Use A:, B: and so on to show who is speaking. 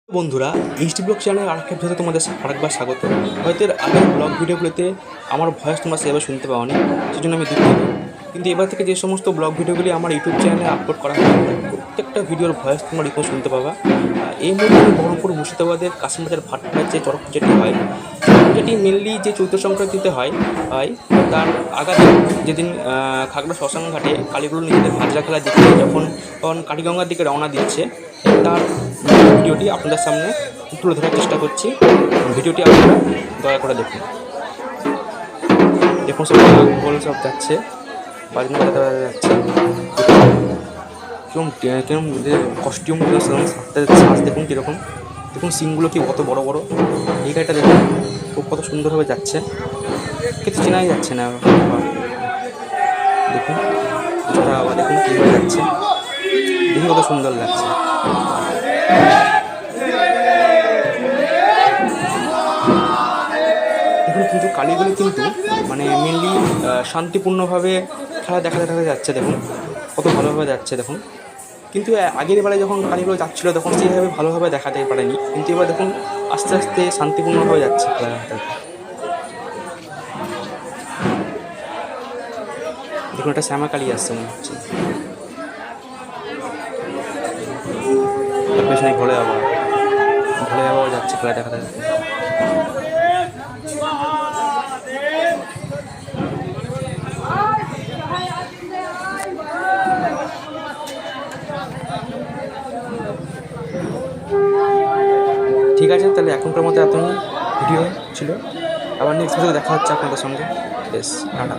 A: বন্ধুরা, HD blog চ্যানেলে আরেকটা ভিডিওতে তোমাদের আরেকবার স্বাগত। হয়তো এর আগের ব্লগ ভিডিওগুলোতে আমার ভয়েস তোমরা সেভাবে শুনতে পাওনি, সেজন্য আমি দুঃখিত। কিন্তু এবার থেকে যে সমস্ত ব্লগ ভিডিওগুলি আমার ইউটিউব চ্যানেলে আপলোড করা হয়, প্রত্যেকটা ভিডিওর ভয়েস তোমরা রিপোর্ট শুনতে পাবা। এই মুহূর্তে বহরমপুর মুর্শিদাবাদের কাশিমবাজার ভাটপাড়ার যে চড়ক পূজাটি হয়, যেটি মেনলি যে চৈত্র সংক্রান্তিতে হয়, তার আগামী যেদিন খাগড়া শ্মশান ঘাটে কালীগুলো নিজেদের হাজরা খেলা দেখতে যখন কালীগঙ্গার দিকে রওনা দিচ্ছে, তার ভিডিওটি আপনাদের সামনে তুলে ধরার চেষ্টা করছি। ভিডিওটি আপনারা দয়া করে দেখুন। দেখুন সব গোল সব যাচ্ছে, বাজনা বাজাতে যাচ্ছে, কিরকম কস্টিউম সাজ দেখুন কীরকম, দেখুন সিনগুলো কি কত বড় বড়। এই গাড়িটা দেখুন খুব কত সুন্দরভাবে যাচ্ছে, কিন্তু চেনাই যাচ্ছে না। দেখুন জোড়া আবার দেখুন কীভাবে যাচ্ছে, দেখুন কত সুন্দর লাগছে। এখন কিন্তু কালীগুলি কিন্তু মানে মেনলি শান্তিপূর্ণভাবে খেলা দেখা যাচ্ছে। দেখুন কত ভালোভাবে যাচ্ছে দেখুন। কিন্তু আগের বেলায় যখন কালীগুলো যাচ্ছিলো তখন সেইভাবে ভালোভাবে দেখাতে পারেনি, কিন্তু এবার দেখুন আস্তে আস্তে শান্তিপূর্ণভাবে যাচ্ছে খেলা দেখাতে। দেখুন একটা শ্যামাকালী আসছে মনে হচ্ছে, পেছনে ঘোরে আবার যাচ্ছে খেলা দেখাতে। ঠিক আছে, তাহলে এখনকার মতো এত ভিডিও ছিল। আবার নেক্সট ভিডিও দেখা হচ্ছে আপনাদের সঙ্গে। বেশ, টাটা।